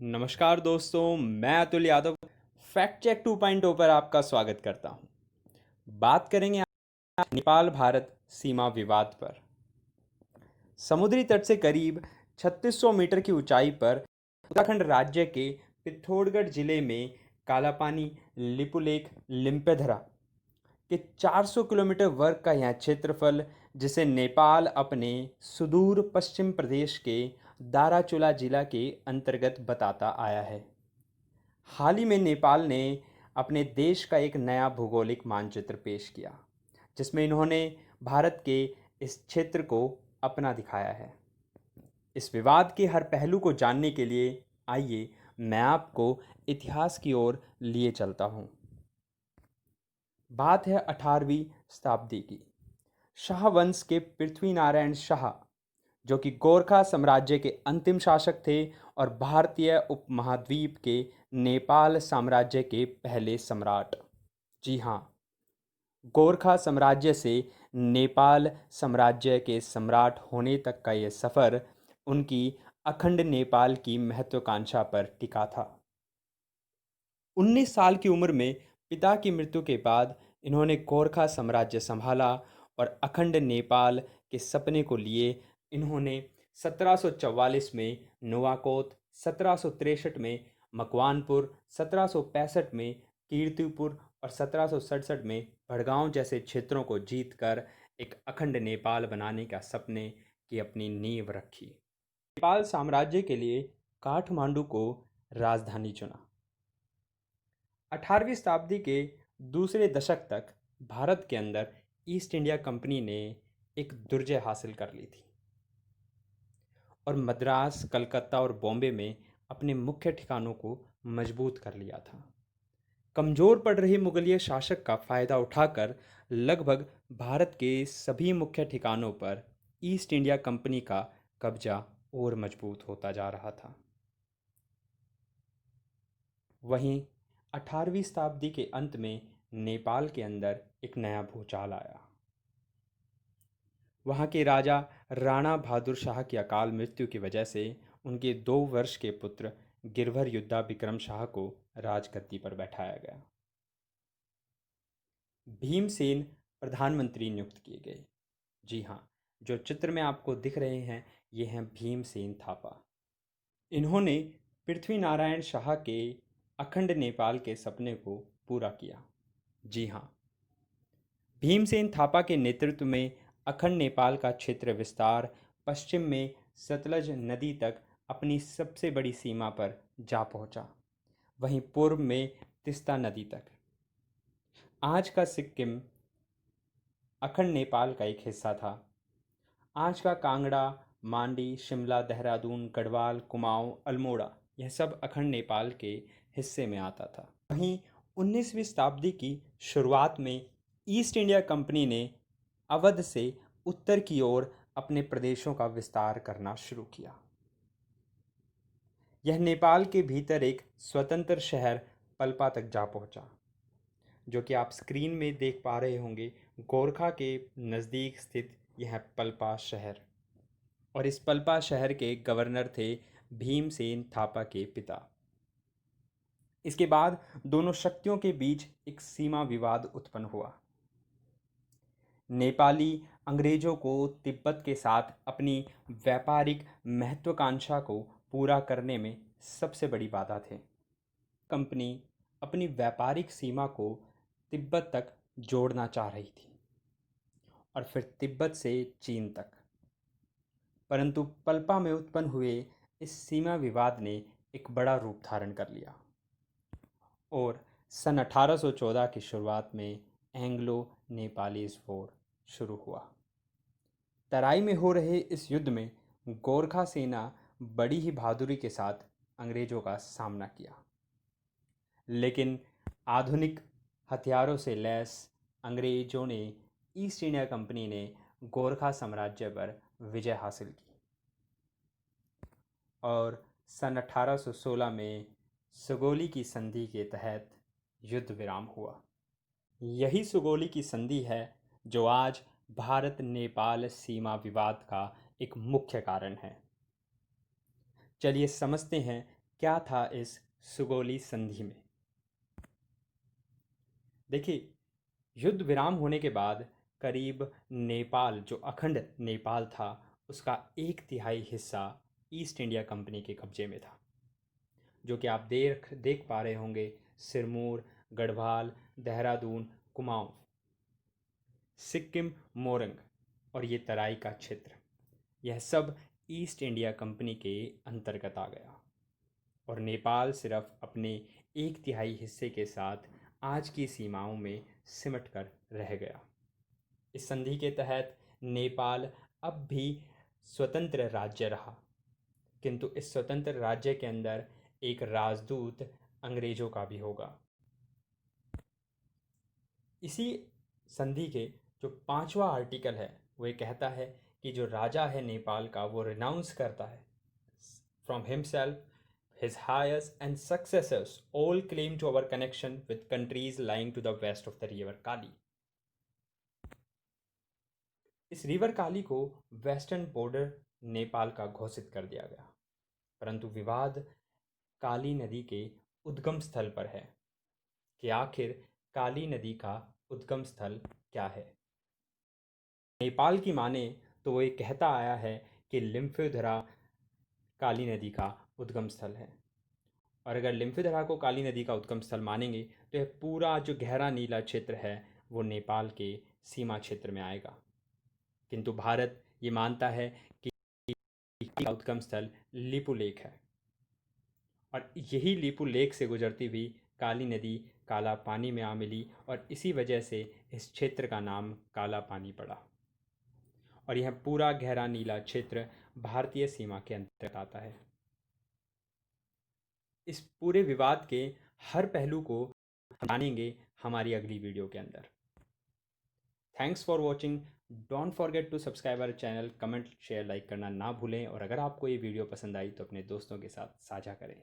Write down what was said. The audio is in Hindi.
नमस्कार दोस्तों, मैं अतुल यादव फैक्ट चेक 2.0 पर आपका स्वागत करता हूं। बात करेंगे आज नेपाल भारत सीमा विवाद पर। समुद्री तट से करीब 3600 मीटर की ऊंचाई पर उत्तराखंड राज्य के पिथौरागढ़ जिले में कालापानी लिपुलेख लिम्पेधरा के 400 किलोमीटर वर्ग का यह क्षेत्रफल, जिसे नेपाल अपने सुदूर पश्चिम प्रदेश के दाराचुला जिला के अंतर्गत बताता आया है। हाल ही में नेपाल ने अपने देश का एक नया भौगोलिक मानचित्र पेश किया, जिसमें इन्होंने भारत के इस क्षेत्र को अपना दिखाया है। इस विवाद के हर पहलू को जानने के लिए आइए मैं आपको इतिहास की ओर लिए चलता हूँ। बात है 18वीं शताब्दी की। शाह वंश के पृथ्वीनारायण शाह, जो कि गोरखा साम्राज्य के अंतिम शासक थे और भारतीय उपमहाद्वीप के नेपाल साम्राज्य के पहले सम्राट। जी हाँ, गोरखा साम्राज्य से नेपाल साम्राज्य के सम्राट होने तक का यह सफ़र उनकी अखंड नेपाल की महत्वाकांक्षा पर टिका था। 19 साल की उम्र में पिता की मृत्यु के बाद इन्होंने गोरखा साम्राज्य संभाला और अखंड नेपाल के सपने को लिए इन्होंने 1744 में नुआकोत, 1763 में मकवानपुर, 1765 में कीर्तिपुर और 1767 में भड़गांव जैसे क्षेत्रों को जीतकर एक अखंड नेपाल बनाने का सपने की अपनी नींव रखी। नेपाल साम्राज्य के लिए काठमांडू को राजधानी चुना। 18वीं शताब्दी के दूसरे दशक तक भारत के अंदर ईस्ट इंडिया कंपनी ने एक दुर्जय हासिल कर ली थी और मद्रास, कलकत्ता और बॉम्बे में अपने मुख्य ठिकानों को मजबूत कर लिया था। कमज़ोर पड़ रही मुगलिया शासक का फ़ायदा उठाकर लगभग भारत के सभी मुख्य ठिकानों पर ईस्ट इंडिया कंपनी का कब्जा और मजबूत होता जा रहा था। वहीं 18वीं शताब्दी के अंत में नेपाल के अंदर एक नया भूचाल आया। वहाँ के राजा राणा बहादुर शाह की अकाल मृत्यु की वजह से उनके 2 वर्ष के पुत्र गिरधर युद्धा विक्रम शाह को राजगद्दी पर बैठाया गया। भीमसेन प्रधानमंत्री नियुक्त किए गए। जी हाँ, जो चित्र में आपको दिख रहे हैं ये हैं भीमसेन थापा। इन्होंने पृथ्वीनारायण शाह के अखंड नेपाल के सपने को पूरा किया। जी हाँ, भीमसेन थापा के नेतृत्व में अखंड नेपाल का क्षेत्र विस्तार पश्चिम में सतलज नदी तक अपनी सबसे बड़ी सीमा पर जा पहुंचा, वहीं पूर्व में तिस्ता नदी तक। आज का सिक्किम अखंड नेपाल का एक हिस्सा था। आज का कांगड़ा, मांडी, शिमला, देहरादून, गढ़वाल, कुमाऊं, अल्मोड़ा, यह सब अखंड नेपाल के हिस्से में आता था। वहीं 19वीं शताब्दी की शुरुआत में ईस्ट इंडिया कंपनी ने अवध से उत्तर की ओर अपने प्रदेशों का विस्तार करना शुरू किया। यह नेपाल के भीतर एक स्वतंत्र शहर पल्पा तक जा पहुंचा, जो कि आप स्क्रीन में देख पा रहे होंगे। गोरखा के नज़दीक स्थित यह पल्पा शहर, और इस पल्पा शहर के गवर्नर थे भीमसेन थापा के पिता। इसके बाद दोनों शक्तियों के बीच एक सीमा विवाद उत्पन्न हुआ। नेपाली अंग्रेजों को तिब्बत के साथ अपनी व्यापारिक महत्वाकांक्षा को पूरा करने में सबसे बड़ी बाधा थे। कंपनी अपनी व्यापारिक सीमा को तिब्बत तक जोड़ना चाह रही थी और फिर तिब्बत से चीन तक। परंतु पल्पा में उत्पन्न हुए इस सीमा विवाद ने एक बड़ा रूप धारण कर लिया और सन 1814 की शुरुआत में एंग्लो नेपालीज वॉर शुरू हुआ। तराई में हो रहे इस युद्ध में गोरखा सेना बड़ी ही बहादुरी के साथ अंग्रेजों का सामना किया, लेकिन आधुनिक हथियारों से लैस अंग्रेजों ने, ईस्ट इंडिया कंपनी ने गोरखा साम्राज्य पर विजय हासिल की और सन 1816 में सुगोली की संधि के तहत युद्ध विराम हुआ। यही सुगोली की संधि है जो आज भारत नेपाल सीमा विवाद का एक मुख्य कारण है। चलिए समझते हैं क्या था इस सुगोली संधि में। देखिए, युद्ध विराम होने के बाद करीब नेपाल, जो अखंड नेपाल था, उसका 1/3 हिस्सा ईस्ट इंडिया कंपनी के कब्जे में था। जो कि आप देख देख पा रहे होंगे, सिरमौर, गढ़वाल, देहरादून, कुमाऊं, सिक्किम, मोरंग और ये तराई का क्षेत्र, यह सब ईस्ट इंडिया कंपनी के अंतर्गत आ गया। और नेपाल सिर्फ अपने 1/3 हिस्से के साथ आज की सीमाओं में सिमट कर रह गया। इस संधि के तहत नेपाल अब भी स्वतंत्र राज्य रहा, किंतु इस स्वतंत्र राज्य के अंदर एक राजदूत अंग्रेजों का भी होगा। इसी संधि के जो 5वां आर्टिकल है, वो ये कहता है कि जो राजा है नेपाल का, वो रिनाउंस करता है from himself, his heirs and successors all claim to our connection with countries lying to the west of the river Kali. इस रिवर काली को वेस्टर्न बॉर्डर नेपाल का घोषित कर दिया गया, परंतु विवाद काली नदी के उद्गम स्थल पर है कि आखिर काली नदी का उद्गम स्थल क्या है। नेपाल की माने तो वो ये कहता आया है कि लिम्फोदरा काली नदी का उद्गम स्थल है, और अगर लिम्फोदरा को काली नदी का उद्गम स्थल मानेंगे तो यह पूरा जो गहरा नीला क्षेत्र है वो नेपाल के सीमा क्षेत्र में आएगा। किंतु भारत ये मानता है कि उद्गम स्थल लिपु लेक है, और यही लिपु लेक से गुजरती हुई काली नदी काला पानी में आ मिली, और इसी वजह से इस क्षेत्र का नाम काला पानी पड़ा। और यह पूरा गहरा नीला क्षेत्र भारतीय सीमा के अंतर्गत आता है। इस पूरे विवाद के हर पहलू को हम जानेंगे हमारी अगली वीडियो के अंदर। Thanks for watching. Don't forget to subscribe our channel, comment share like करना ना भूलें, और अगर आपको ये वीडियो पसंद आई तो अपने दोस्तों के साथ साझा करें।